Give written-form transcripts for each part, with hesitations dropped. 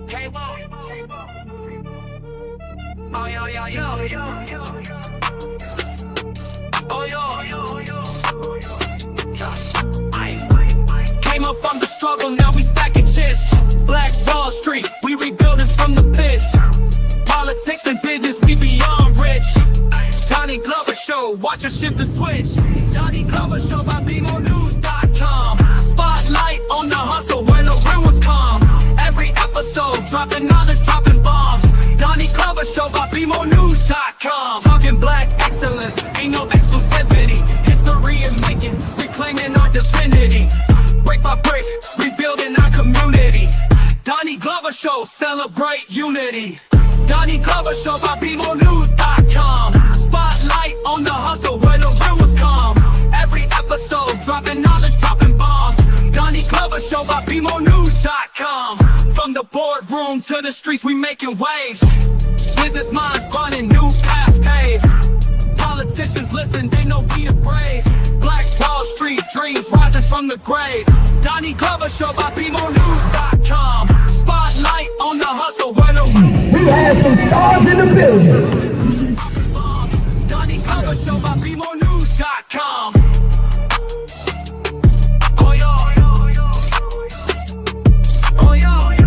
Hey, whoa. Oh, yo, yo, yo, yo, yo. Oh, yo, yo, yo. Came up from the struggle, now we stacking chips. Black Wall Street, we rebuilding from the pits. Politics and business, we beyond rich. Donnie Glover Show, watch her shift the switch. Donnie Glover Show by BMOnews.com. Spotlight on the hustle where the real ones come. Every episode, dropping knowledge, dropping bombs. Donnie Glover Show by BMOnews.com. Talking black excellence, ain't no exclusivity. History in making, reclaiming our divinity. Break by break, rebuilding our community. Donnie Glover Show, celebrate unity. Donnie Glover Show by BMOnews.com. Spotlight on the hustle where the real ones come. Every episode, dropping knowledge, dropping bombs. Donnie Glover Show by BMOnews.com. From the boardroom to the streets, we making waves. Business minds running, new paths paved. Politicians listen, they know we the brave. Black Wall Street dreams rising from the grave. Donnie Glover Show by BMOnews.com. Spotlight on the hustle where the we have some stars in the building. Donnie Glover Show by BMOnews.com. Oh yo, oh yo, oh yo, yo.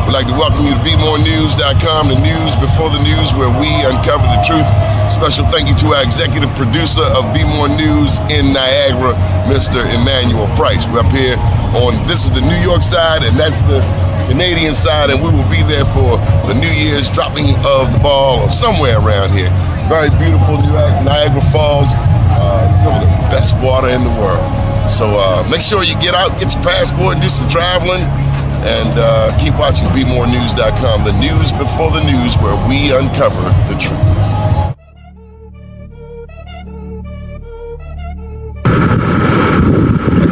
We'd like to welcome you to BeMoreNews.com, the news before the news, where we uncover the truth. Special thank you to our executive producer of Be More News in Niagara, Mr. Emmanuel Price. We're up here on, this is the New York side, and that's the Canadian side, and we will be there for the New Year's dropping of the ball or somewhere around here. Very beautiful Niagara Falls, some of the best water in the world. So make sure you get out, get your passport, and do some traveling. And keep watching BeMoreNews.com, the news before the news, where we uncover the truth.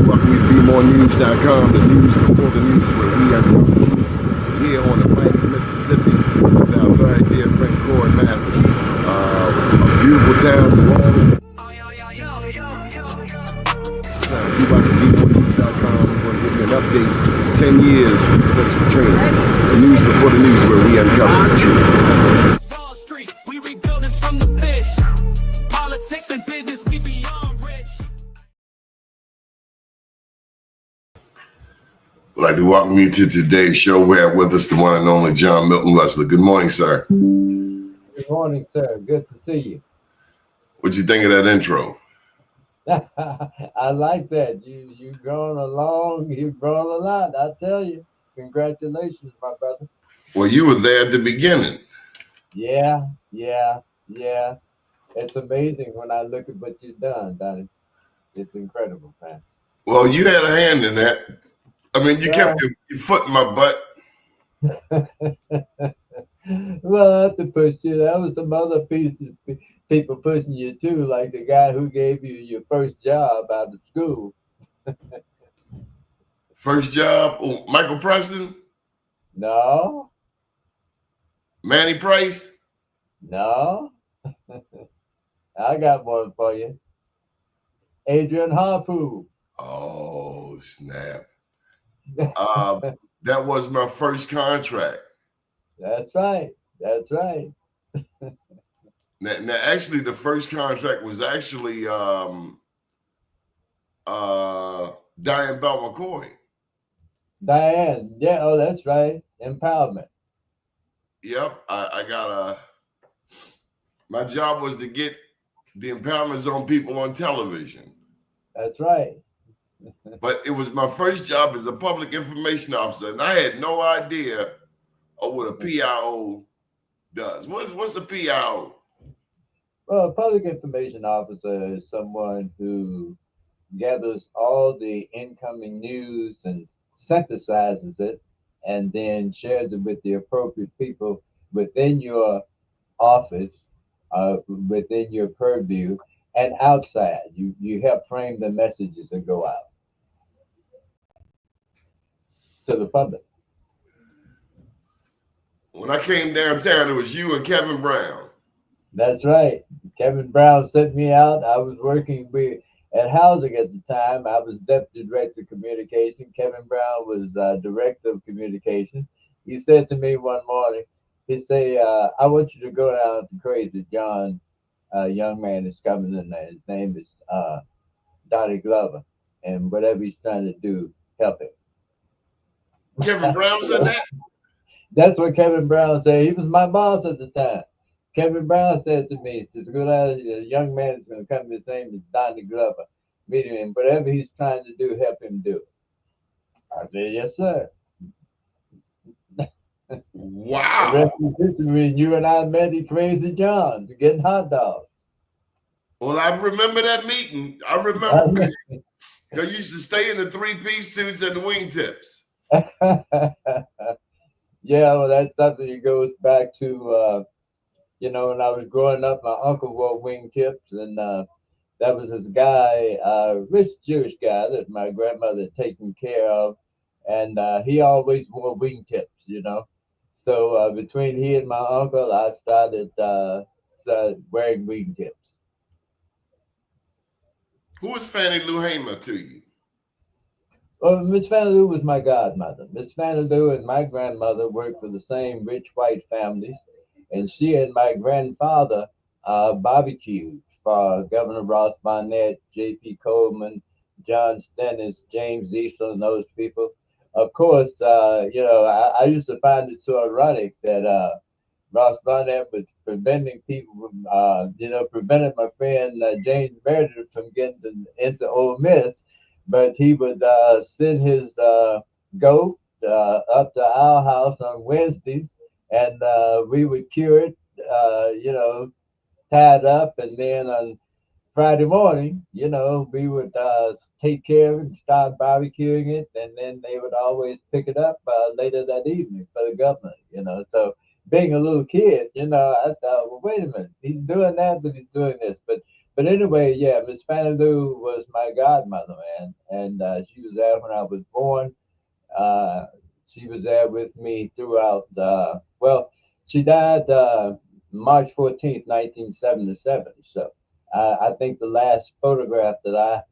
Welcome to BeMoreNews.com, the news before the news, where we uncover the truth. Here on the Mighty Mississippi with our very dear friend Corey Memphis. A beautiful town, New Orleans. Keep watching BeMoreNews.com. We're going to give you an update. 10 years since Katrina. The news before the news, where we uncover the truth. Wall Street, we rebuilding from the pits. Politics and business, we beyond rich. I'd like to welcome you to today's show. We have with us the one and only John Milton Wesley. Good morning, sir. Good morning, sir. Good to see you. What'd you think of that intro? I like that. You've grown along. You've grown a lot. I tell you. Congratulations, my brother. Well, you were there at the beginning. Yeah. It's amazing when I look at what you've done, Donnie. It's incredible, man. Well, you had a hand in that. I mean, you kept your foot in my butt. Well, I have to push you. That was some other pieces. People pushing you too, like the guy who gave you your first job out of school. First job, Michael Preston? No. Manny Price? No. I got one for you. Adrian Harpoon. Oh, snap. That was my first contract. That's right. Now, actually, the first contract was actually Diane Bell McCoy. Diane, yeah, oh, that's right. Empowerment. Yep, I got my job was to get the Empowerment Zone people on television. That's right. But it was my first job as a public information officer, and I had no idea of what a PIO does. What's a PIO? Well, a public information officer is someone who gathers all the incoming news and synthesizes it and then shares it with the appropriate people within your office, within your purview, and outside. You help frame the messages that go out to the public. When I came downtown, it was you and Kevin Brown. That's right. Kevin Brown sent me out. I was working at housing at the time. I was deputy director of communication. Kevin Brown was director of communication. He said to me one morning, he said, I want you to go down to Crazy John. A young man is coming in there. His name is Donnie Glover. And whatever he's trying to do, help him. Kevin Brown said that? That's what Kevin Brown said. He was my boss at the time. Kevin Brown said to me, "Just go down. A young man is going to come. His name is Donnie Glover. Meet him, and whatever he's trying to do, help him do it." I said, "Yes, sir." The rest Wow. is history. And you and I met at Crazy John's getting hot dogs. Well, I remember that meeting. I remember because you used to stay in the three-piece suits and the wingtips. Yeah, well, that's something that goes back to, when I was growing up, my uncle wore wingtips, and that was this guy, rich Jewish guy that my grandmother had taken care of, and he always wore wingtips. So between he and my uncle, I started wearing wingtips. Who was Fannie Lou Hamer to you? Well, Miss Fannie Lou was my godmother. Miss Fannie Lou and my grandmother worked for the same rich white families, and she and my grandfather barbecued for Governor Ross Barnett, J.P. Coleman, John Stennis, James Easel, and those people. Of course, I used to find it so ironic that Ross Barnett was preventing people from, prevented my friend James Meredith from getting into Ole Miss, but he would send his goat up to our house on Wednesdays, and we would cure it, tied up, and then on Friday morning, we would take care of it and start barbecuing it, and then they would always pick it up later that evening for the governor. So being a little kid, I thought, well, wait a minute, he's doing that, but he's doing this. But anyway, yeah, Miss Fannie Lou was my godmother, man, and she was there when I was born. She was there with me throughout. She died March 14th, 1977. So I think the last photograph that I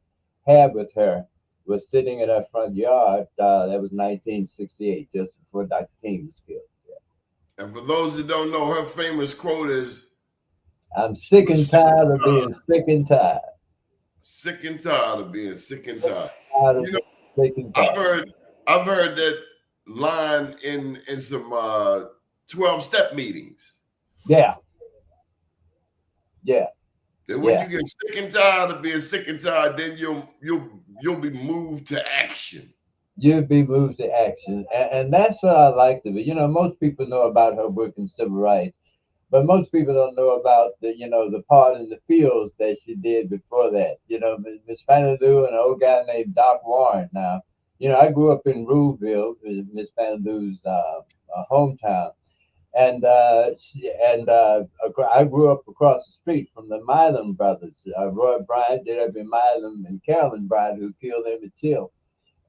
had with her was sitting in her front yard. That was 1968, just before Dr. King was killed. Yeah. And for those that don't know, her famous quote is, I'm sick and tired of being sick and tired. Sick and tired of being sick and tired. Tired of being sick and tired. I've heard that line in some 12-step meetings. Yeah. Yeah. That when you get sick and tired of being sick and tired, then you'll be moved to action. You'll be moved to action. And that's what I like to be. Most people know about her work in civil rights, but most people don't know about the part in the fields that she did before that. Miss Fannie Lou and an old guy named Doc Warren. Now, I grew up in Ruleville, Miss Fannie Lou's hometown. And I grew up across the street from the Milam brothers, Roy Bryant, J.W. Milam, and Carolyn Bryant, who killed Emmett Till.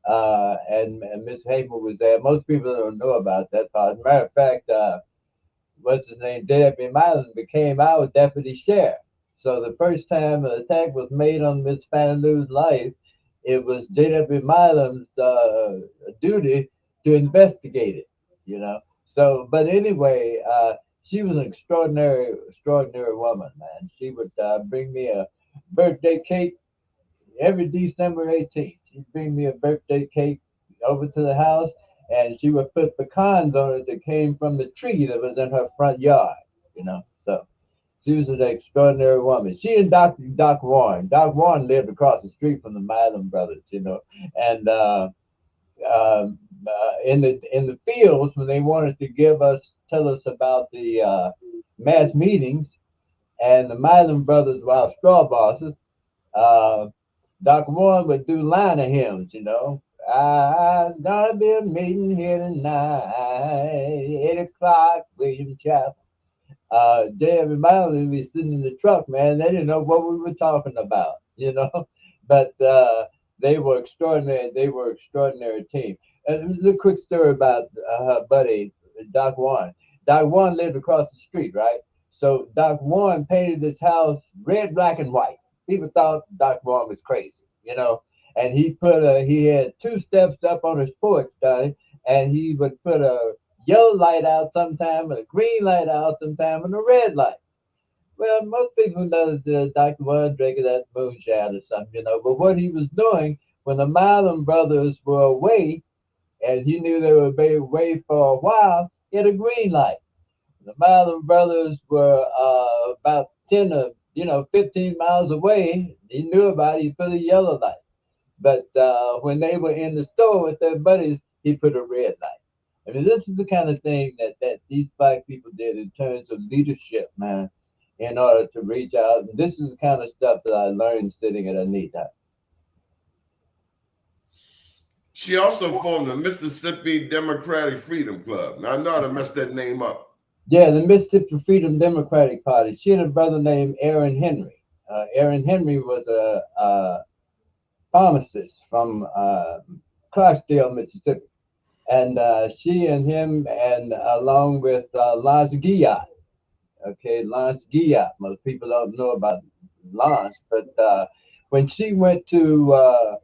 And Miss Hamer was there. Most people don't know about that part. As a matter of fact, what's his name? J.W. Milam became our deputy sheriff. So the first time an attack was made on Miss Fannie Lou's life, it was J.W. Milam's duty to investigate it. So, but anyway, she was an extraordinary woman, man. She would bring me a birthday cake every December 18th. She'd bring me a birthday cake over to the house, and she would put pecans on it that came from the tree that was in her front yard. So she was an extraordinary woman. She and Doc Warren. Doc Warren lived across the street from the Milam brothers, and in the fields, when they wanted to tell us about the mass meetings, and the Milam brothers were our straw bosses, Dr. Warren would do line of hymns, I's gonna be a meeting here tonight, 8 o'clock, William Chapel. J.W. Milam would be sitting in the truck, man. They didn't know what we were talking about, but they were extraordinary. They were an extraordinary team. And a little quick story about her buddy, Doc Warren. Doc Warren lived across the street, right? So Doc Warren painted his house red, black, and white. People thought Doc Warren was crazy, and he had two steps up on his porch, Donnie, and he would put a yellow light out sometime and a green light out sometime and a red light. Well, most people know that Dr. Warren drinking that moonshine or something, but what he was doing when the Marlon brothers were away, and he knew they were away for a while, he had a green light. The Marlon brothers were about 10 or 15 miles away. He knew about it. He put a yellow light. But when they were in the store with their buddies, he put a red light. I mean, this is the kind of thing that these black people did in terms of leadership, man, in order to reach out. And this is the kind of stuff that I learned sitting at Anita. She also formed the Mississippi Democratic Freedom Club. Now, I know how to mess that name up. Yeah, the Mississippi Freedom Democratic Party. She had a brother named Aaron Henry. Aaron Henry was a pharmacist from Clarksdale, Mississippi. And she and him, and along with Lance Guillot. Okay, Lance Guillot. Most people don't know about Lance, but when they went to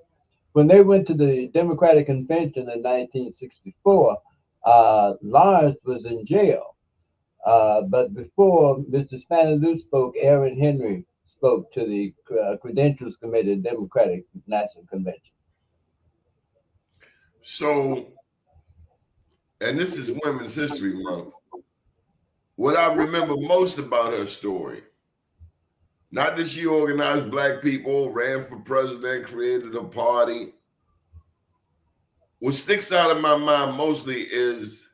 the Democratic Convention in 1964, Lawrence was in jail. But before Mr. Fannie Lou spoke, Aaron Henry spoke to the Credentials Committee of the Democratic National Convention. So, and this is Women's History Month. What I remember most about her story, not that she organized black people, ran for president, created a party. What sticks out in my mind mostly is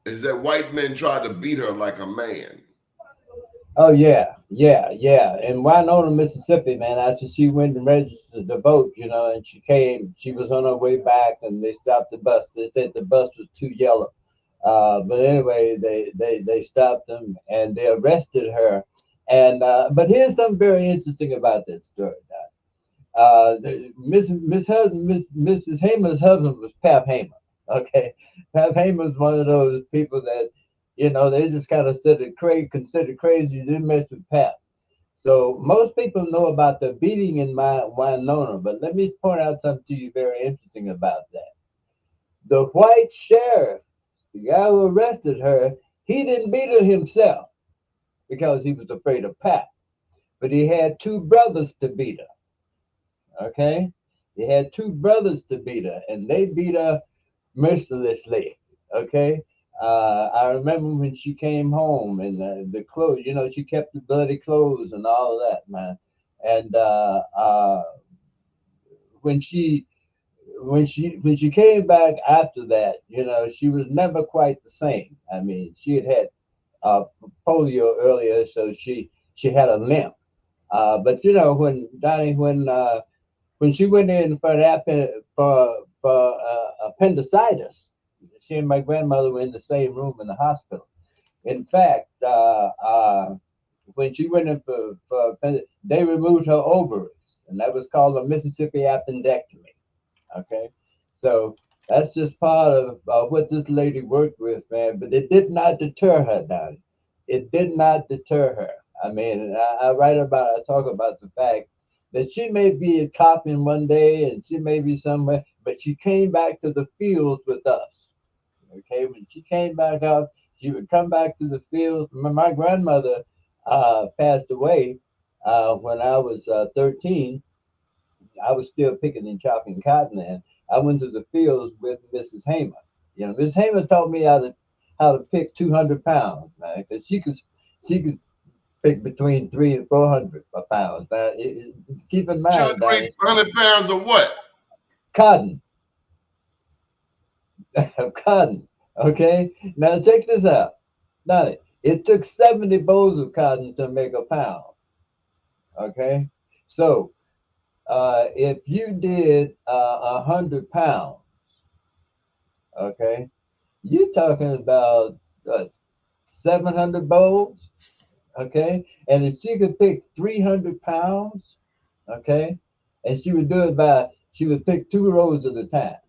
that white men tried to beat her like a man. Oh yeah. In Winona, Mississippi, man, after she went and registered to vote, and she was on her way back, and they stopped the bus. They said the bus was too yellow. But anyway, they stopped them and they arrested her. And but here's something very interesting about that story. Mrs. Hamer's husband was Pap Hamer. Okay, Pap Hamer was one of those people that they just kind of considered crazy. You didn't mess with Pap. So most people know about the beating in Winona, but let me point out something to you very interesting about that. The white sheriff, the guy who arrested her, he didn't beat her himself because he was afraid of Pap. But he had two brothers to beat her. Okay? He had two brothers to beat her, and they beat her mercilessly. Okay? I remember when she came home and the clothes, she kept the bloody clothes and all of that, man. And when she came back after that, she was never quite the same. I mean, she had polio earlier, so she had a limp. But when she went in for appendicitis, she and my grandmother were in the same room in the hospital. In fact, when she went in for they removed her ovaries, and that was called a Mississippi appendectomy. Okay, so that's just part of what this lady worked with, man. But it did not deter her, Donnie. It did not deter her. I mean, I talk about the fact that she may be a cop in one day and she may be somewhere, but she came back to the fields with us. Okay, when she came back up, she would come back to the fields. My grandmother passed away when I was 13. I was still picking and chopping cotton then. I went to the fields with Mrs. Hamer. Mrs. Hamer taught me how to pick 200 pounds, man, because she could pick between 300 and 400 pounds. Now, keep in mind, 200-300 pounds of what? Cotton. Cotton. Okay. Now check this out. Now it took 70 bowls of cotton to make a pound. Okay. So if you did 100 pounds, okay, you're talking about 700 bowls. Okay. And if she could pick 300 pounds, okay, and she would pick 2 rows at a time.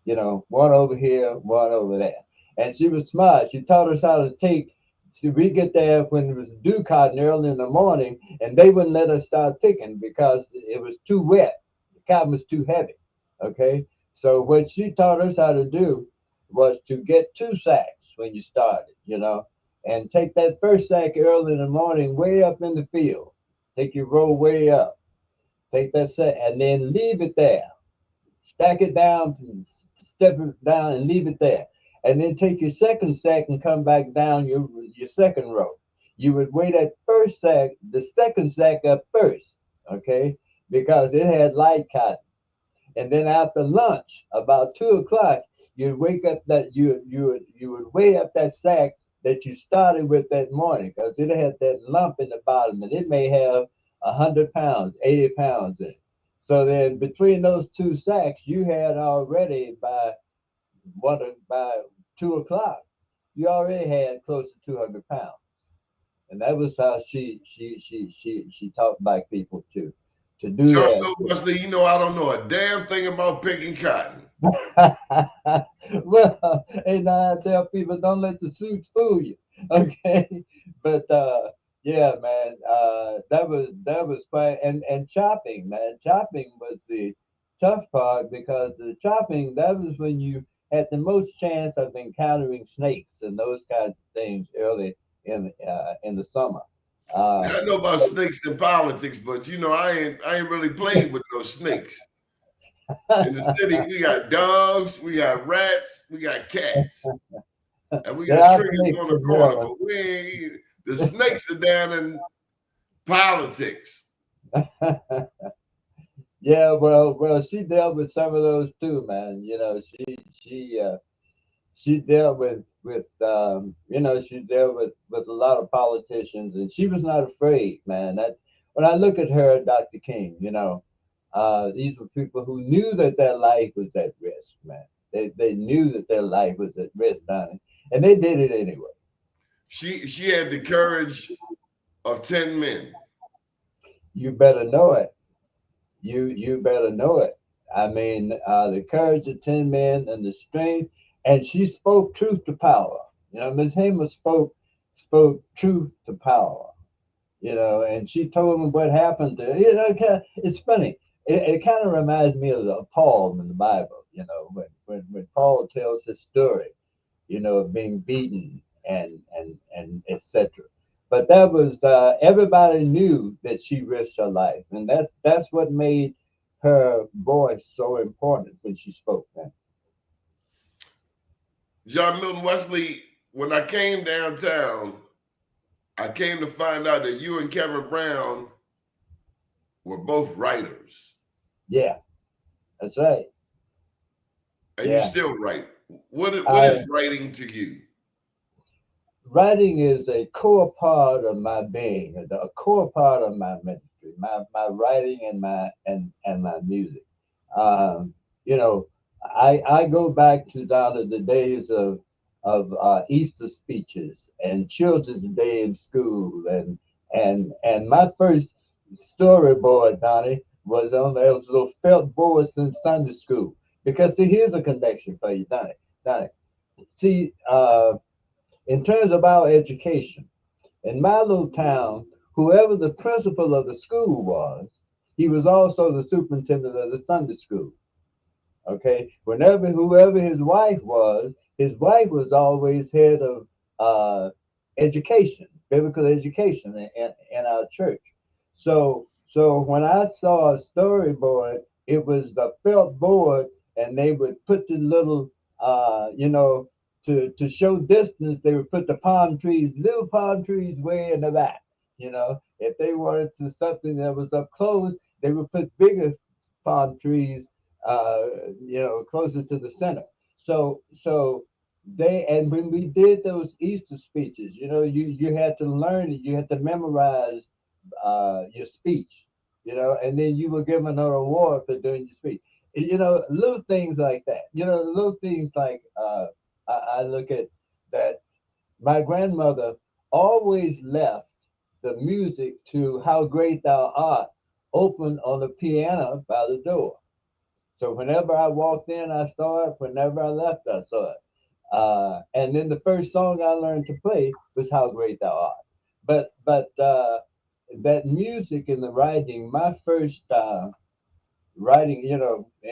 One over here, one over there. And she was smart. She taught us how to take. See, we get there when it was dew cotton early in the morning, and they wouldn't let us start picking because it was too wet. The cotton was too heavy. Okay, so what she taught us how to do was to get two sacks when you started, and take that first sack early in the morning, way up in the field. Take your row way up. Take that sack and then leave it there. Stack it down, step it down, and leave it there. And then take your second sack and come back down your second row. You would weigh that first sack, the second sack up first, okay, because it had light cotton. And then after lunch, about 2 o'clock, you'd wake up that you would weigh up that sack that you started with that morning, because it had that lump in the bottom, and it may have 100 pounds, 80 pounds in it. So then between those two sacks, you had already by 2 o'clock, you already had close to 200 pounds. And that was how she taught black people to do John that. Milton Wesley, I don't know a damn thing about picking cotton. Well, and I tell people, don't let the suits fool you. Okay, but yeah, man, that was fun. And chopping, man, chopping was the tough part, because the chopping, that was when you had the most chance of encountering snakes and those kinds of things early in the summer. I know about snakes in politics, but I ain't really played with no snakes. In the city, we got dogs, we got rats, we got cats, and we There got are triggers snakes on the in corner. Maryland. But the snakes are down in politics. Yeah, well, she dealt with some of those too, man. She dealt she dealt with a lot of politicians, and she was not afraid, man. That when I look at her, Dr. King, these were people who knew that their life was at risk, man. They knew that their life was at risk, Donnie, and they did it anyway. She had the courage of 10 men. You better know it. You better know it. I mean, the courage of 10 men and the strength, and she spoke truth to power. Miss Hamer spoke truth to power. And she told them what happened to. It's funny. It kind of reminds me of Paul in the Bible. When Paul tells his story, of being beaten and etc. But that was everybody knew that she risked her life, and that's what made her voice so important when she spoke. Man. John Milton Wesley, when I came downtown, I came to find out that you and Kevin Brown were both writers. Yeah, that's right. And you Yeah. still write. What is writing to you? Writing is a core part of my being, a core part of my ministry, my writing and my music. Um, you know, I go back down to the days of Easter speeches and Children's Day in school, and my first storyboard, Donnie, was on those little felt boards in Sunday school. Because see, here's a connection for you, Donnie. Donnie, see, in terms of our education, in my little town, whoever the principal of the school was, he was also the superintendent of the Sunday school. Okay, whoever his wife was always head of education, biblical education in our church. So when I saw a storyboard, it was the felt board, and they would put the little, to show distance, they would put the little palm trees way in the back. If they wanted to something that was up close, they would put bigger palm trees, closer to the center. So and when we did those Easter speeches, you had to learn it, you had to memorize your speech, and then you were given a reward for doing your speech. Little things like that. Little things like I look at that. My grandmother always left the music to "How Great Thou Art" open on the piano by the door. So whenever I walked in, I saw it. Whenever I left, I saw it. And then the first song I learned to play was "How Great Thou Art." But that music and the writing, my first writing, in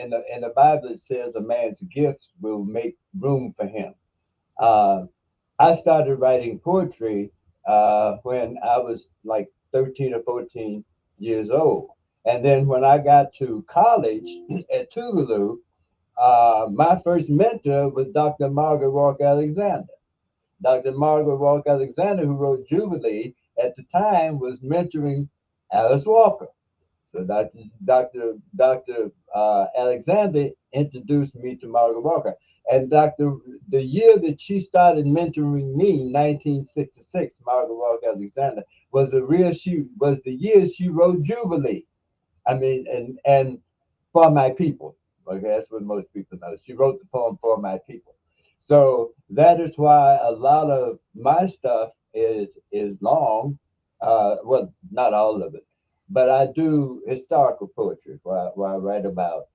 the Bible it says a man's gifts will make room for him. Uh, I started writing poetry when I was like 13 or 14 years old. And then when I got to college at Tougaloo, my first mentor was Dr. Margaret Walker Alexander. Dr. Margaret Walker Alexander, who wrote Jubilee, at the time was mentoring Alice Walker. So Dr. Alexander introduced me to Margaret Walker. And the year that she started mentoring me, 1966, Margaret Walker Alexander, was the year she wrote Jubilee. I mean, and for my people. Okay, that's what most people know. She wrote the poem for my people. So that is why a lot of my stuff is long. Well, not all of it, but I do historical poetry where I write about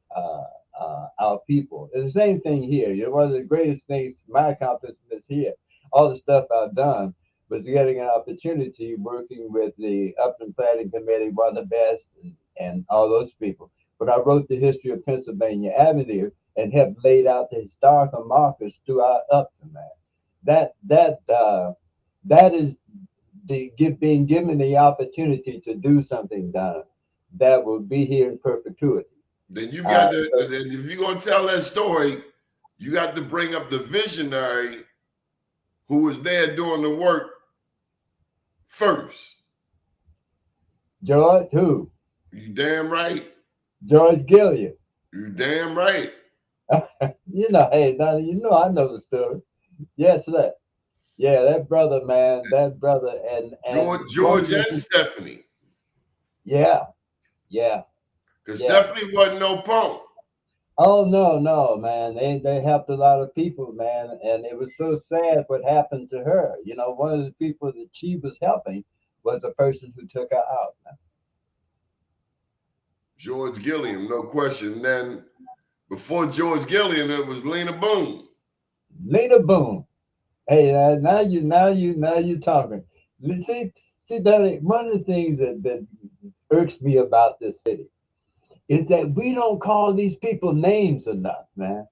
our people. It's the same thing here. One of the greatest things, my accomplishments here, all the stuff I've done was getting an opportunity working with the Upland Planning Committee, one of the best, and all those people. But I wrote the history of Pennsylvania Avenue and have laid out the historical markers throughout Upton, man. That is being given the opportunity to do something done that will be here in perpetuity. Then you got to, if you're going to tell that story, you got to bring up the visionary who was there doing the work first. George who? You damn right. George Gilliam. You damn right. Hey, now, I know the story. Yes, sir. Yeah, that brother, man, and George and Stephanie. Yeah, yeah. Because Stephanie wasn't no punk. Oh no, man. They helped a lot of people, man, and it was so sad what happened to her. One of the people that she was helping was the person who took her out, man. George Gilliam, no question. Then before George Gilliam, it was Lena Boone. Lena Boone. Hey, now you talking. See, Doni, one of the things that irks me about this city is that we don't call these people names enough, man.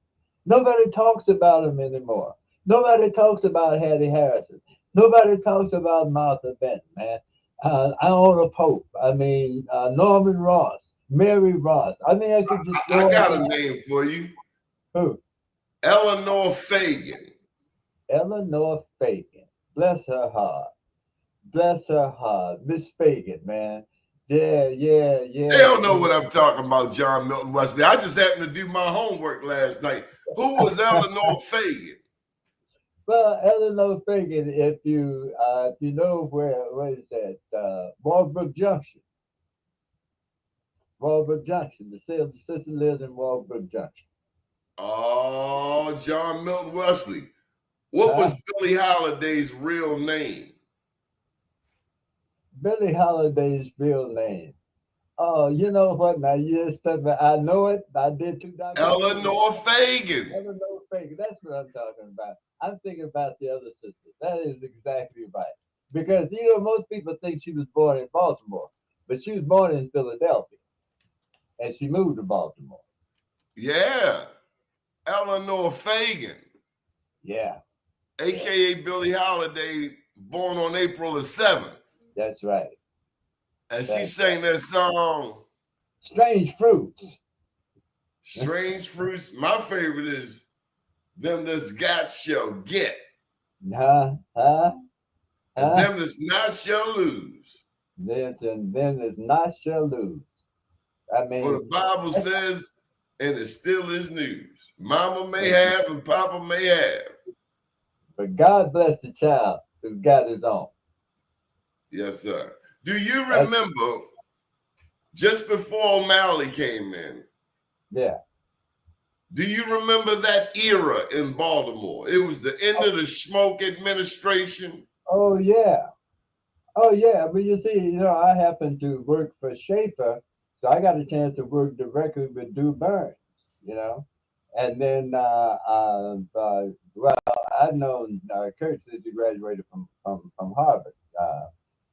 Nobody talks about them anymore. Nobody talks about Hattie Harrison. Nobody talks about Martha Benton, man. Iona Pope. I mean, Norman Ross, Mary Ross. I mean, I could just I got a name for you. Who? Eleanor Fagan. Eleanor Fagan. Bless her heart. Bless her heart. Miss Fagan, man. Yeah. They don't know what I'm talking about, John Milton Wesley. I just happened to do my homework last night. Who was Eleanor Fagan? Well, Eleanor Fagan, if you know where is that? Walbrook Junction. Walbrook Junction. The sister lives in Walbrook Junction. Oh, John Milton Wesley. What was Billie Holiday's real name? Billie Holiday's real name. Oh, you know what? Now you just I know it. I did 2 documentaries. Eleanor Fagan. Eleanor Fagan. That's what I'm talking about. I'm thinking about the other sister. That is exactly right. Because most people think she was born in Baltimore, but she was born in Philadelphia, and she moved to Baltimore. Yeah, Eleanor Fagan. Yeah. AKA Billie Holiday, born on April the 7th. That's right. And she sang that song, Strange Fruits. Strange Fruits. My favorite is Them That's Got Shall Get. And them that's not shall lose. Them that's not shall lose. I mean, for the Bible says, and it still is news. Mama may have and Papa may have. But God bless the child who's got his own. Yes, sir. Do you remember just before O'Malley came in? Yeah. Do you remember that era in Baltimore? It was the end of the Schmoke administration. Oh, yeah. Oh, yeah. But you see, I happened to work for Schaefer, so I got a chance to work directly with Dew Burns, And then, I've known Kurt since he graduated from Harvard.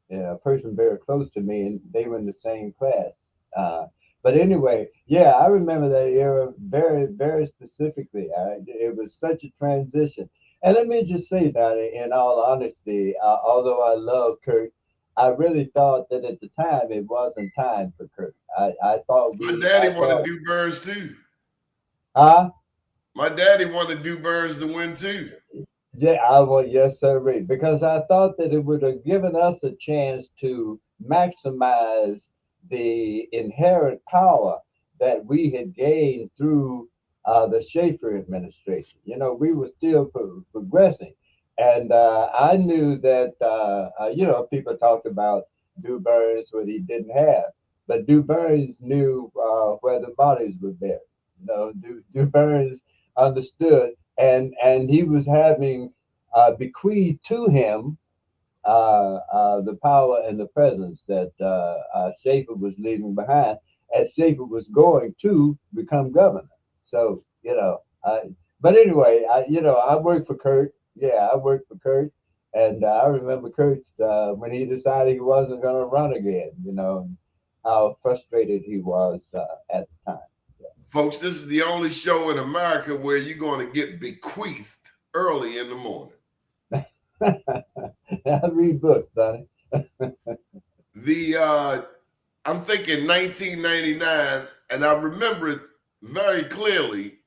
Yeah, a person very close to me, and they were in the same class. But anyway, yeah, I remember that era very, very specifically. It was such a transition. And let me just say, Donnie, in all honesty, although I love Kurt, I really thought that at the time it wasn't time for Kurt. My daddy wanted to do Burns too. Huh? My daddy wanted to do Burns to win too. Yeah, yes, sir, because I thought that it would have given us a chance to maximize the inherent power that we had gained through the Schaefer administration. You know, we were still progressing. And I knew that, people talked about Du Burns, what he didn't have. But Du Burns knew where the bodies were buried. You know, Du Burns understood, and he was having bequeathed to him the power and the presence that Schaefer was leaving behind, as Schaefer was going to become governor. So but anyway, I worked for Kurt. Yeah, I worked for Kurt, and I remember Kurt when he decided he wasn't going to run again. How frustrated he was at the time. Folks, this is the only show in America where you're going to get bequeathed early in the morning. I read books, Donnie. I'm thinking 1999, and I remember it very clearly.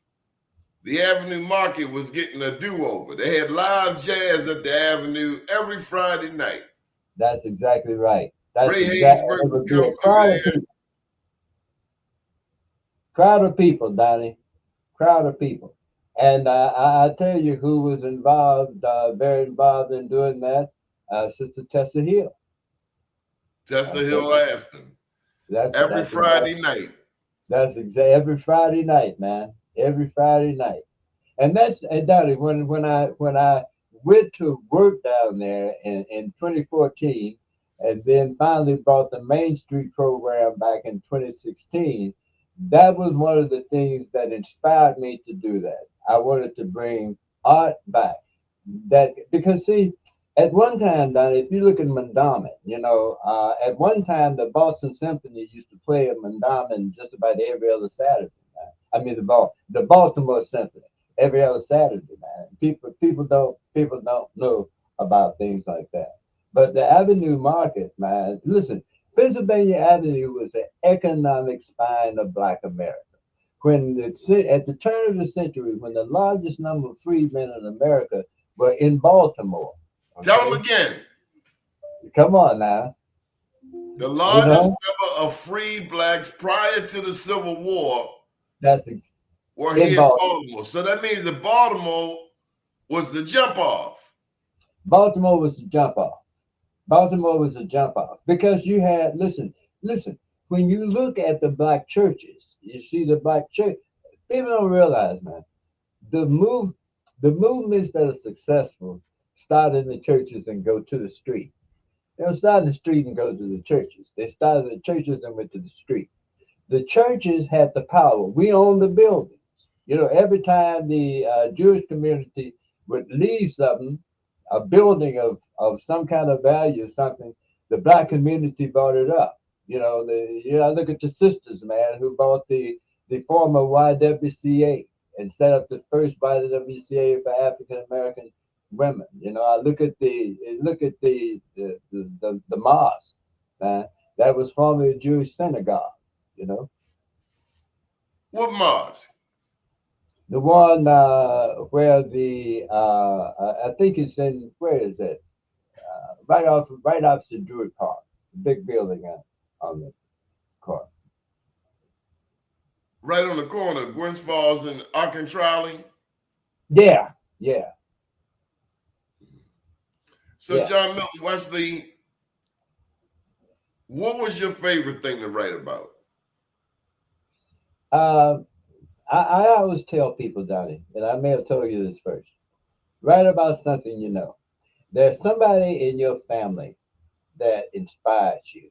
The Avenue Market was getting a do-over. They had live jazz at the Avenue every Friday night. That's exactly right. Ray Haysbert would come through there. Crowd of people, Donnie. Crowd of people. And I tell you who was involved, very involved in doing that, Sister Tessa Hill. Tessa Hill Aston. Every Friday night. That's exactly every Friday night, man. Every Friday night. And Donnie, when I went to work down there in 2014, and then finally brought the Main Street program back in 2016, that was one of the things that inspired me to do that. I wanted to bring art back. Because see, at one time, Donnie, if you look at Mondawmin, at one time the Boston Symphony used to play at Mondawmin just about every other Saturday. I mean the Baltimore Symphony every other Saturday, man. People don't know about things like that. But the Avenue Market, man, listen, Pennsylvania Avenue was the economic spine of Black America. At the turn of the century, when the largest number of freedmen in America were in Baltimore. Okay? Tell them again. Come on now. The largest number of free blacks prior to the Civil War were here in Baltimore. So that means that Baltimore was the jump off. Baltimore was the jump off. Baltimore was a jump off because you had, listen, when you look at the black churches, you see the black church, people don't realize, man, the movements that are successful start in the churches and go to the street. They don't start in the street and go to the churches. They started in the churches and went to the street. The churches had the power. We own the buildings. Every time the Jewish community would leave something, a building of some kind of value or something, the black community bought it up. I look at the sisters, man, who bought the former YWCA and set up the first YWCA for African American women. I look at the mosque, that was formerly a Jewish synagogue. What mosque? The one where I think it's in, where is it? Right opposite Druid Park, the big building on the corner. Right on the corner, Gwynns Falls and Arkantrally. Yeah. So John Milton Wesley, what was your favorite thing to write about? I always tell people, Donnie, and I may have told you this first, write about something you know. There's somebody in your family that inspires you.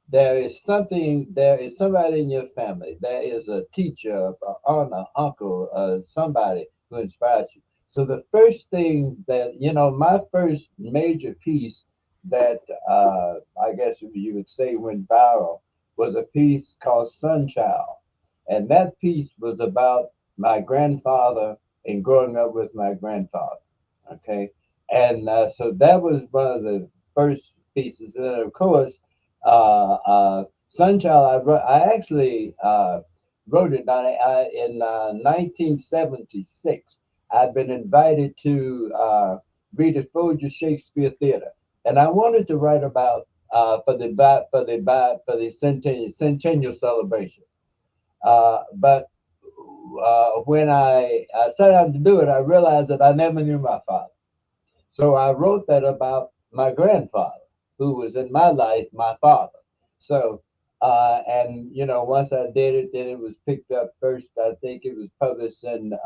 There is somebody in your family. There is a teacher, an aunt, uncle, somebody who inspires you. So the first thing that, my first major piece that I guess you would say went viral was a piece called Sunchild. And that piece was about my grandfather and growing up with my grandfather. Okay. And so that was one of the first pieces. And then, of course, Sunchild, I actually wrote it in 1976. I'd been invited to read at Folger Shakespeare Theater, and I wanted to write about for the centennial celebration. But when I set out to do it, I realized that I never knew my father. So I wrote that about my grandfather, who was in my life my father. So, and once I did it, then it was picked up first. I think it was published in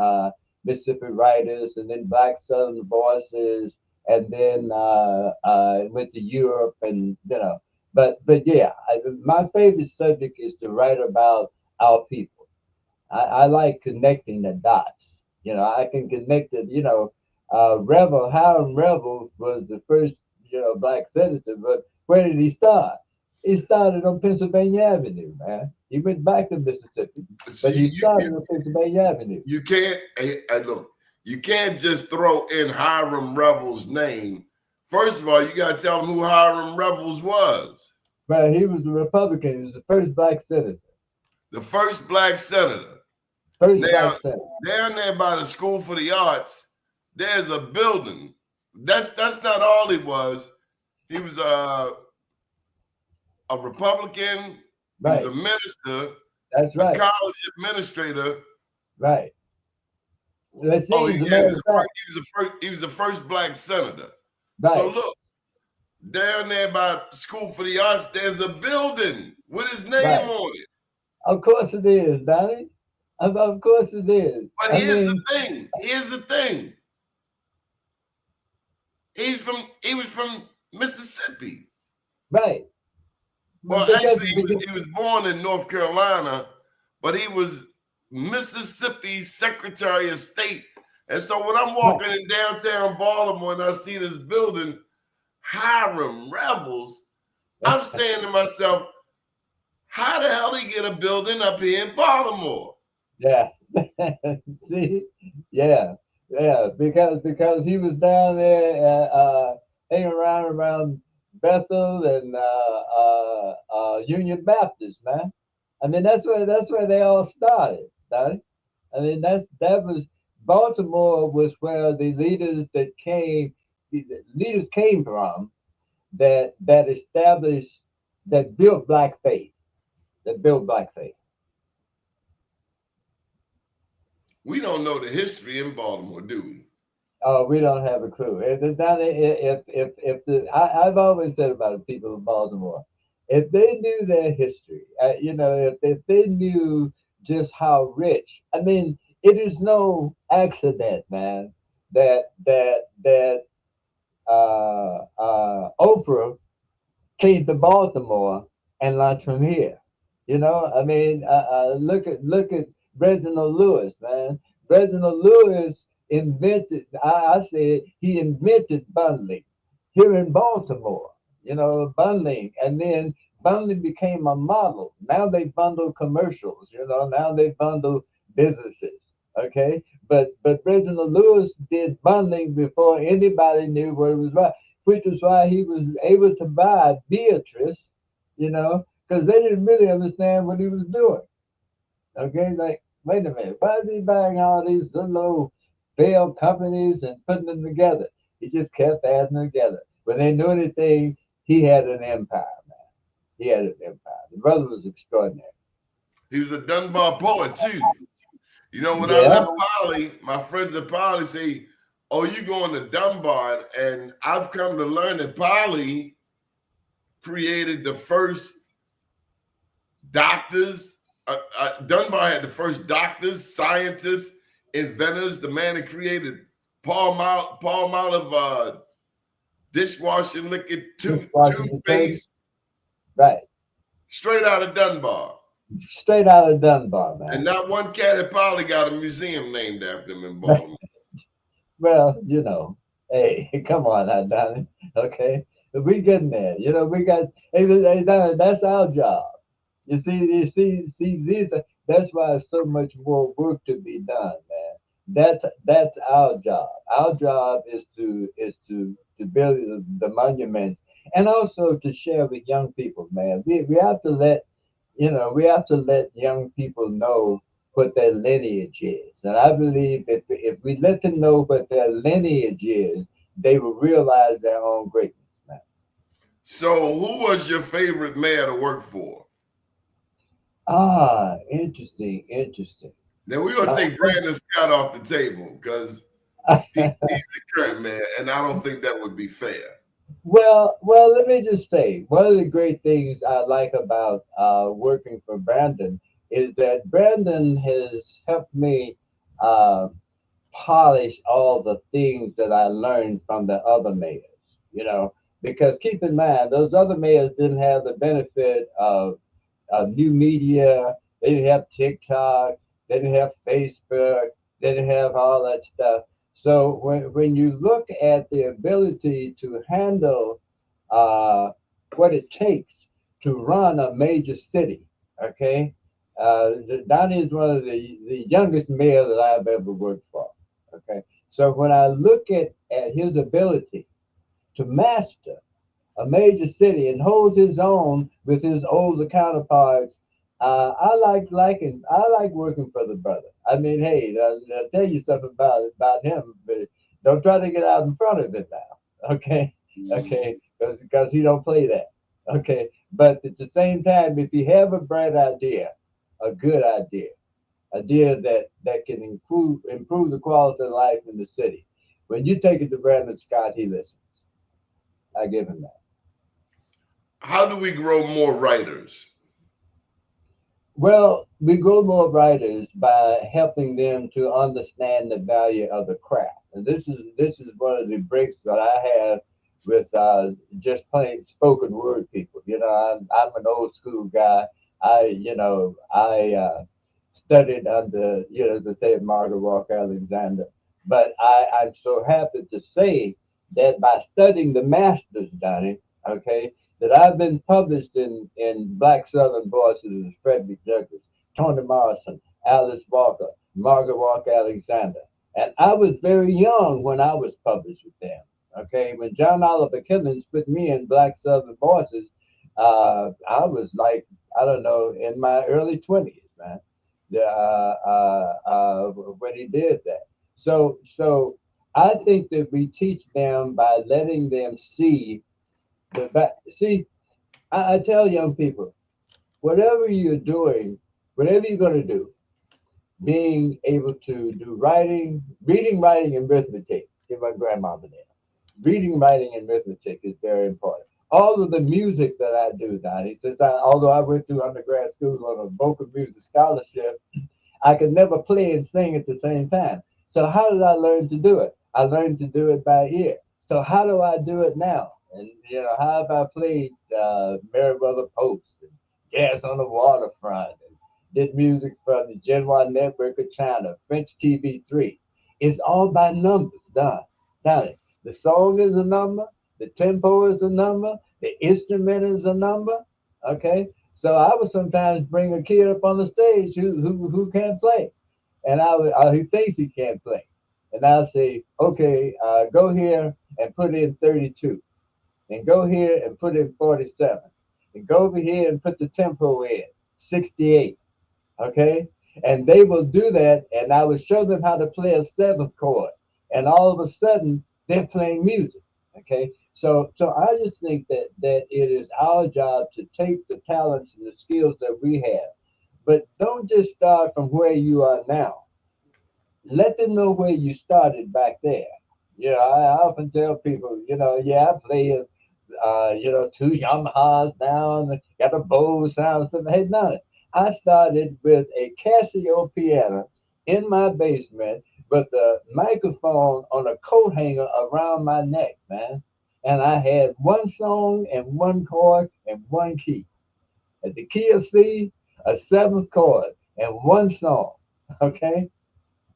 Mississippi Writers, and then Black Southern Voices, and then went to Europe, and But yeah, my favorite subject is to write about our people. I like connecting the dots. I can connect it. Hiram Revel was the first, black senator, but where did he start? He started on Pennsylvania Avenue, man. He went back to Mississippi, but he started on Pennsylvania Avenue. You can't, look, you can't just throw in Hiram Revel's name. First of all, you got to tell them who Hiram Revels was. Right, he was a Republican. He was the first black senator. The first black senator. Black senator. Down there by the School for the Arts, there's a building. That's not all he was. He was a Republican. Right. He was a minister. That's right. A college administrator. Right. Let's see. Oh, he was the first black senator. Right. So look, down there by School for the Arts, there's a building with his name on it. Of course it is, Donnie. Of course it is. But here's the thing. Here's the thing. He was from Mississippi. Right. Well, actually, he was born in North Carolina, but he was Mississippi's Secretary of State. And so when I'm walking in downtown Baltimore and I see this building, Hiram Revels, I'm saying to myself, how the hell did he get a building up here in Baltimore? Yeah. See? Yeah. Yeah. Because he was down there hanging around Bethel and Union Baptist, man. I mean, that's where they all started, right? I mean, Baltimore was where the leaders came from that established, that built black faith. We don't know the history in Baltimore, do we? Oh, we don't have a clue. I've always said about the people of Baltimore, if they knew their history, if they knew just how rich. I mean, it is no accident, man, that Oprah came to Baltimore and launched from here. I mean, look at Reginald Lewis, man. Reginald Lewis invented, I said he invented bundling here in Baltimore, bundling. And then bundling became a model. Now they bundle commercials, now they bundle businesses. Okay. But Reginald Lewis did bundling before anybody knew what it was about, which is why he was able to buy Beatrice, because they didn't really understand what he was doing. Okay. Like, wait a minute, why is he buying all these little old failed companies and putting them together? He just kept adding them together. When they knew anything, he had an empire, man. He had an empire. The brother was extraordinary. He was a Dunbar poet, too. When I left Poly, my friends at Poly say, oh, you going to Dunbar? And I've come to learn that Poly created the first doctors. Dunbar had the first doctors, scientists, inventors. The man that created Paul Olive dishwashing liquid toothpaste. Right. Straight out of Dunbar. Straight out of Dunbar, man. And not one cat at Poly got a museum named after him in Baltimore. Well, hey, come on now, Donnie. Okay, we getting there. We got. Hey, Donnie, that's our job. You see, that's why there's so much more work to be done, man. That's our job. Our job is to build the monuments and also to share with young people, man. We have to let young people know what their lineage is. And I believe if we let them know what their lineage is, they will realize their own greatness, man. So, who was your favorite mayor to work for? Ah, interesting, interesting. Now we're gonna My, take Brandon Scott off the table because he's the current mayor, and I don't think that would be fair. well, let me just say, one of the great things I like about working for Brandon is that Brandon has helped me uh, polish all the things that I learned from the other mayors, because keep in mind, those other mayors didn't have the benefit of new media. They didn't have TikTok. They didn't have Facebook. They didn't have all that stuff. So when you look at the ability to handle uh, what it takes to run a major city, okay, Donnie is one of the youngest mayor that I've ever worked for. Okay, so when I look at his ability to master a major city and holds his own with his older counterparts. I like working for the brother. I mean, hey, I'll tell you something about him, but don't try to get out in front of it now, okay? Okay, because he don't play that, okay? But at the same time, if you have a bright idea, a good idea that can improve the quality of life in the city, when you take it to Brandon Scott, he listens. I give him that. How do we grow more writers? Well, we grow more writers by helping them to understand the value of the craft, and this is one of the breaks that I have with just plain spoken word people. I'm an old school guy. I studied under, as I say, Margaret Walker Alexander, but I'm so happy to say that by studying the masters, Donnie, okay, that I've been published in Black Southern Voices as Frederick Douglass, Toni Morrison, Alice Walker, Margaret Walker Alexander. And I was very young when I was published with them. Okay, when John Oliver Killings put me in Black Southern Voices, I was like, I don't know, in my early 20s, man, when he did that. So I think that we teach them by letting them see see, I tell young people, whatever you're doing, whatever you're going to do, being able to do writing, reading, writing, and arithmetic. Give my grandmama there. Reading, writing, and arithmetic is very important. All of the music that I do, Donnie, although I went through undergrad school on a vocal music scholarship, I could never play and sing at the same time. So how did I learn to do it? I learned to do it by ear. So how do I do it now? And how have I played Meriwether Post and Jazz on the Waterfront and did music from the Genoa Network of China, French TV3. It's all by numbers, done it. The song is a number, the tempo is a number, the instrument is a number. Okay, so I would sometimes bring a kid up on the stage who can't play, and who thinks he can't play, and I'll say, okay, go here and put in 32, and go here and put in 47, and go over here and put the tempo in 68. Okay, and they will do that, and I will show them how to play a seventh chord, and all of a sudden they're playing music. Okay, so I just think that it is our job to take the talents and the skills that we have, but don't just start from where you are now. Let them know where you started back there. I often tell people, yeah, I play two Yamahas now and got a bow sound stuff. Hey, none. I started with a Casio piano in my basement with the microphone on a coat hanger around my neck, man. And I had one song and one chord and one key. At the key of C, a seventh chord and one song. Okay.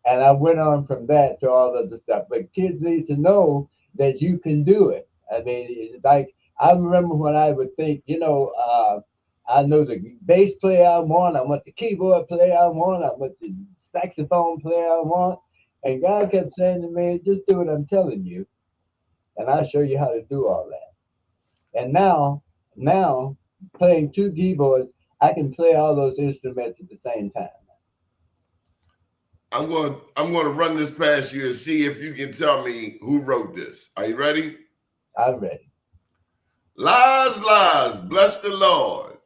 And I went on from that to all of the stuff. But kids need to know that you can do it. I mean, it's like I remember when I would think, I know the bass player I want, I want the keyboard player I want, I want the saxophone player I want. And God kept saying to me, just do what I'm telling you, and I'll show you how to do all that. And now playing two keyboards, I can play all those instruments at the same time. I'm going to run this past you and see if you can tell me who wrote this. Are you ready? I'm ready. Lies, lies, bless the Lord.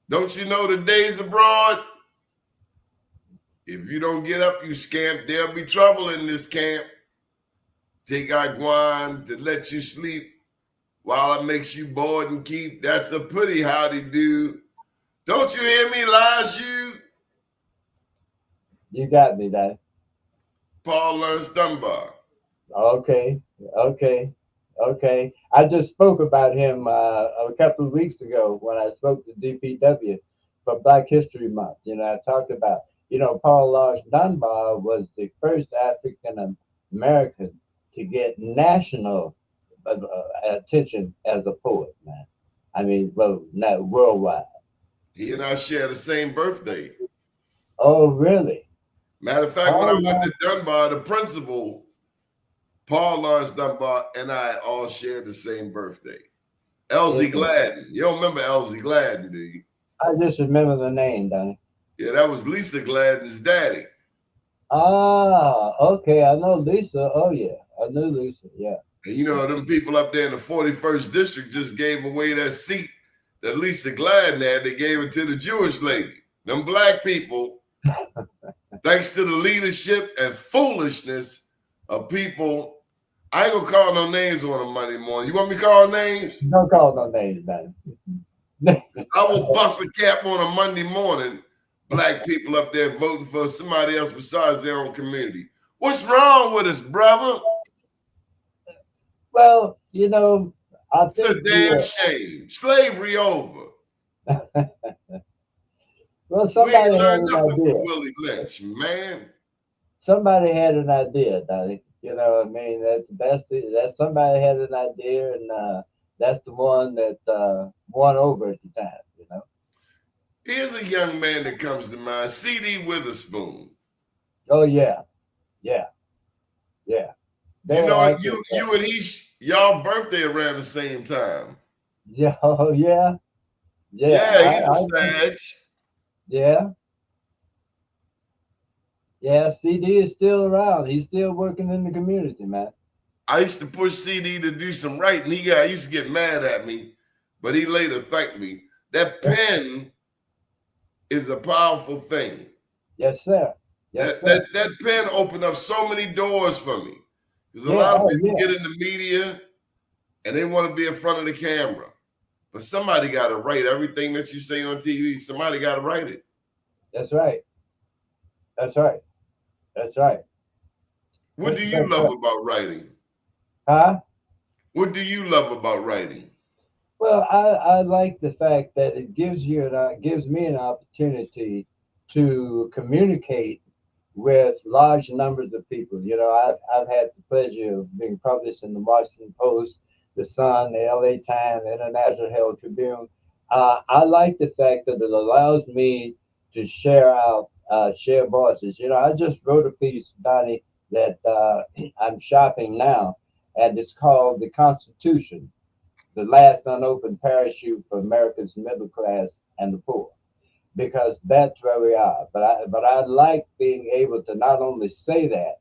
Don't you know the days abroad? If you don't get up, you scamp, there'll be trouble in this camp. Take our guan to let you sleep while it makes you bored and keep. That's a pretty howdy do. Don't you hear me, lies you? You got me, Dad. Paul Lance Dunbar. Okay. I just spoke about him a couple of weeks ago when I spoke to DPW for Black History Month. I talked about, Paul Lars Dunbar was the first African American to get national attention as a poet, man. I mean, well, not worldwide. He and I share the same birthday. Oh, really? Matter of fact, when I went to Dunbar, the principal, Paul Lawrence Dunbar, and I all shared the same birthday. Elsie Gladden. You don't remember Elsie Gladden, do you? I just remember the name, Donnie. Yeah, that was Lisa Gladden's daddy. Ah, okay. I know Lisa. Oh, yeah. I knew Lisa. Yeah. And them people up there in the 41st district just gave away that seat that Lisa Gladden had. They gave it to the Jewish lady. Them black people, thanks to the leadership and foolishness of people. I ain't gonna call no names on them Monday morning. You want me to call names? Don't call no names, Donnie. I will bust a cap on a Monday morning. Black people up there voting for somebody else besides their own community. What's wrong with us, brother? Well, I think it's a damn shame. Slavery over. Well, somebody had an idea. Willie Lynch, man. Somebody had an idea, Donnie. I mean, that's somebody had an idea, and that's the one that won over at the time. Here's a young man that comes to mind, C.D. Witherspoon. Oh yeah. You and y'all birthday around the same time. Yeah. Oh yeah. Yeah, he's a Sag. Yeah, CD is still around. He's still working in the community, man. I used to push CD to do some writing. He used to get mad at me, but he later thanked me. That pen is a powerful thing. Yes, sir. That pen opened up so many doors for me. Because a lot of people get in the media and they want to be in front of the camera. But somebody got to write everything that you say on TV. Somebody got to write it. That's right. What do you love about writing? Huh? What do you love about writing? Well, I like the fact that it gives me an opportunity to communicate with large numbers of people. I've had the pleasure of being published in the Washington Post, the Sun, the LA Times, the International Herald Tribune. I like the fact that it allows me to share voices. I just wrote a piece, Donnie, that I'm shopping now, and it's called "The Constitution: The Last Unopened Parachute for America's Middle Class and the Poor," because that's where we are. But I like being able to not only say that,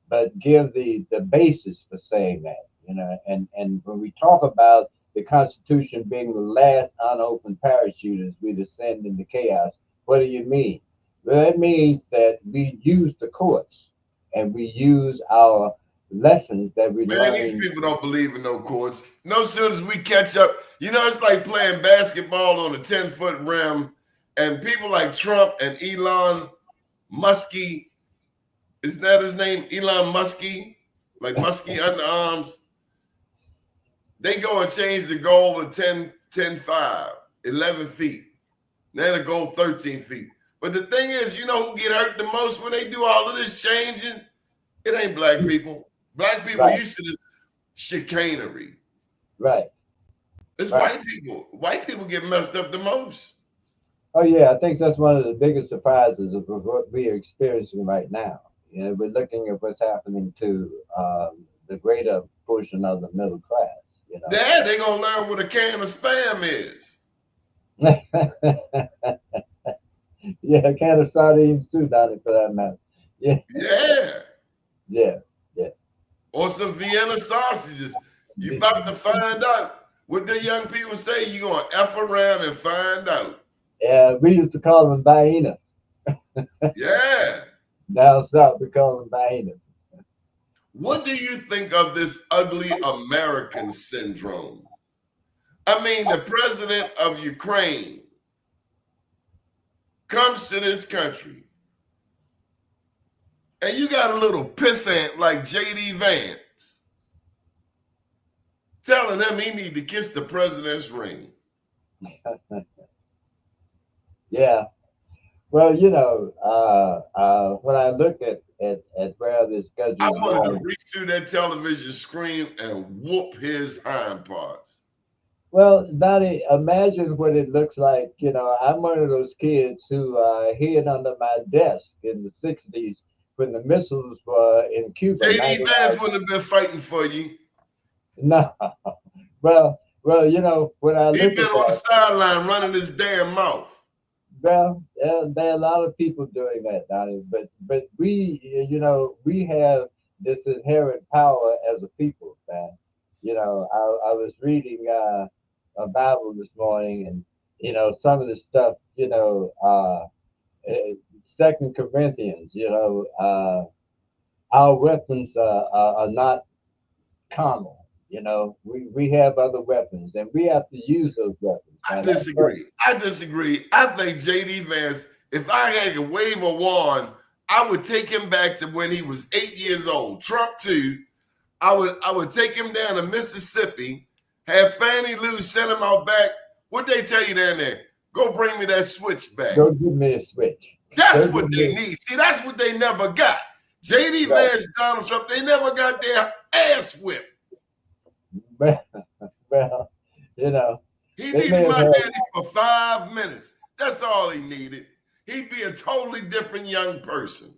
but give the basis for saying that. And when we talk about the Constitution being the last unopened parachute as we descend into chaos, what do you mean? Well, it means that we use the courts and we use our lessons that we learn. These people don't believe in no courts. No sooner as we catch up, it's like playing basketball on a 10-foot rim, and people like Trump and Elon Muskie, isn't that his name? Elon Muskie, like Muskie underarms. They go and change the goal to 10, 5, 11 feet. Now the goal 13 feet. But the thing is, you know who get hurt the most when they do all of this changing? It ain't black people. Black people used to this chicanery. Right. It's white people. White people get messed up the most. Oh yeah, I think that's one of the biggest surprises of what we are experiencing right now. You know, we're looking at what's happening to the greater portion of the middle class. You know, Dad, they gonna learn what a can of Spam is. Yeah, a can of sardines too, Donnie, for that matter. Yeah, Yeah. yeah. Or some Vienna sausages. You about to find out what the young people say. You gonna F around and find out. Yeah, we used to call them hyenas. Yeah. Down south, we call them hyenas. What do you think of this ugly American syndrome? I mean, the president of Ukraine comes to this country, and you got a little pissant like J.D. Vance telling him he need to kiss the president's ring. Yeah. Well, you know, when I look at where this country I is wanted going, to reach through that television screen and whoop his hind parts. well, Donnie, imagine what it looks like. You know, I'm one of those kids who hid under my desk in the '60s when the missiles were in Cuba. J.D. Vance wouldn't have been fighting for you. No, well, you know, when I look He'd been at on the that, sideline running his damn mouth. well, there are a lot of people doing that, Donnie. But we, you know, we have this inherent power as a people, man. You know, I was reading a Bible this morning, and you know, some of the stuff, you know, 2 Corinthians, you know, our weapons are not carnal. You know, we have other weapons, and we have to use those weapons. I disagree. I think J.D. Vance, if I had to wave a wand, I would take him back to when he was 8 years old. Trump too. I would take him down to Mississippi, have Fannie Lou send him out back. What'd they tell you down there? Go bring me that switch back. Go give me a switch. That's what they need. See, that's what they never got. J.D. Vance, Donald Trump, they never got their ass whipped. Well, you know, he needed my daddy for 5 minutes. That's all he needed. He'd be a totally different young person.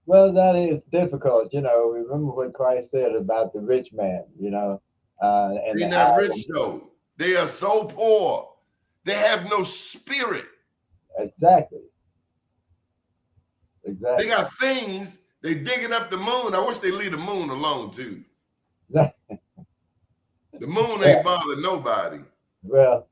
Well, that is difficult. You know, remember what Christ said about the rich man, you know. And they're not rich, though. They are so poor. They have no spirit. Exactly. They got things. They digging up the moon. I wish they leave the moon alone, too. The moon ain't bothering nobody. Well,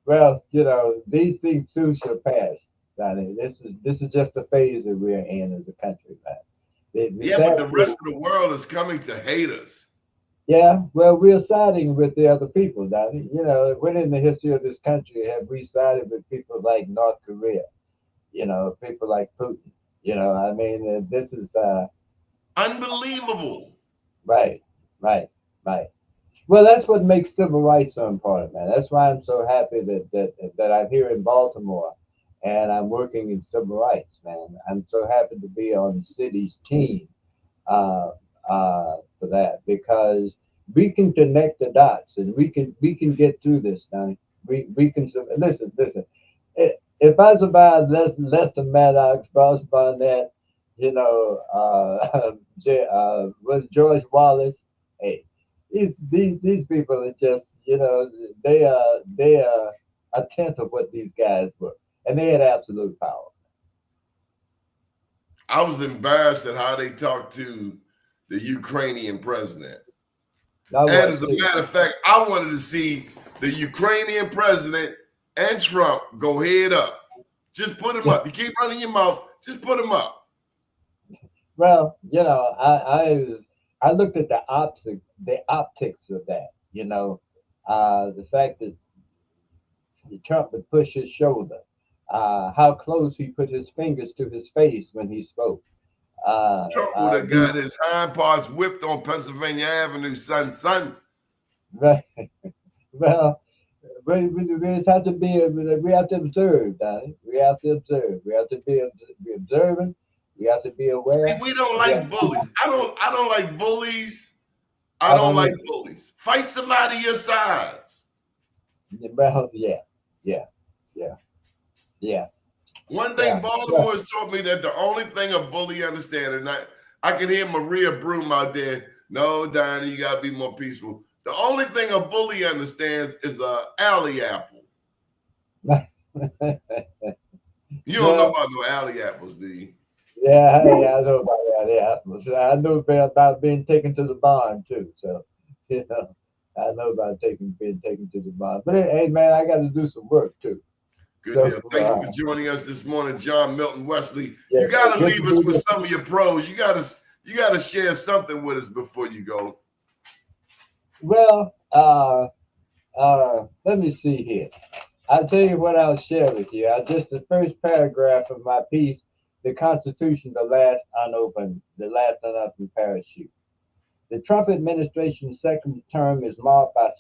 you know, these things too shall pass, Donnie. This is just a phase that we're in as a country, man. But the rest of the world is coming to hate us. Yeah, well, we're siding with the other people, Donnie. You know, when in the history of this country have we sided with people like North Korea? You know, people like Putin. You know, I mean, this is unbelievable. Right. Well, that's what makes civil rights so important, man. That's why I'm so happy that I'm here in Baltimore and I'm working in civil rights, man. I'm so happy to be on the city's team for that, because we can connect the dots and we can get through this, man. We can listen. If I survive less than Maddox, Ross Barnett, you know, was George Wallace, hey. These people are just, you know, they are a tenth of what these guys were, and they had absolute power. I was embarrassed at how they talked to the Ukrainian president. And as a matter of fact, I wanted to see the Ukrainian president and Trump go head up. Just put him up. You keep running your mouth. Just put him up. Well, you know, I looked at the optics of that, you know, the fact that Trump would push his shoulder, how close he put his fingers to his face when he spoke. Trump would have got his hind parts whipped on Pennsylvania Avenue, son. Right. Well, we just have to be. We have to observe, Donnie. We have to observe. We have to be observant. We have to be aware. See, we don't like bullies. I don't like bullies. I don't like bullies. Fight somebody your size. Well, yeah. One thing Baltimore has taught me that the only thing a bully understands, and I can hear Maria Broom out there. No, Donnie, you gotta be more peaceful. The only thing a bully understands is a alley apple. You don't know about no alley apples, do you? Yeah, I know about alley apples. I know about being taken to the barn too. So, I know about being taken to the barn. But hey, man, I got to do some work too. Good deal. Thank you for joining us this morning, John Milton Wesley. You got to leave us with some of your pros. You got to share something with us before you go. Well, let me see here. I'll tell you what I'll share with you. Just the first paragraph of my piece, "The Constitution, the last unopened parachute." The Trump administration's second term is marked by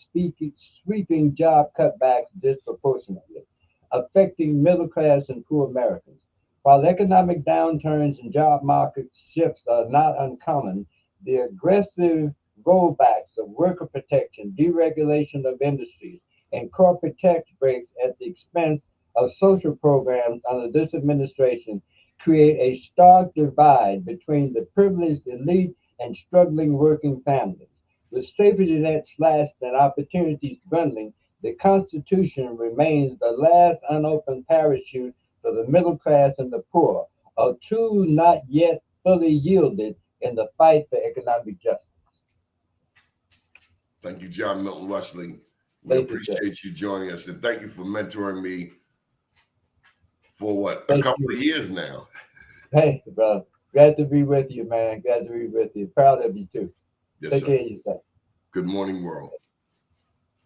sweeping job cutbacks disproportionately, affecting middle class and poor Americans. While economic downturns and job market shifts are not uncommon, the aggressive rollbacks of worker protection, deregulation of industries, and corporate tax breaks at the expense of social programs under this administration create a stark divide between the privileged elite and struggling working families. With safety nets slashed and opportunities dwindling, the Constitution remains the last unopened parachute for the middle class and the poor, a tool not yet fully yielded in the fight for economic justice. Thank you, John Milton Wesley. We appreciate you joining us, and thank you for mentoring me for a couple of years now. Hey, bro. Glad to be with you, man. Glad to be with you. Proud of you, too. Yes, Take sir. care of yourself. Good morning, world.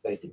Thank you.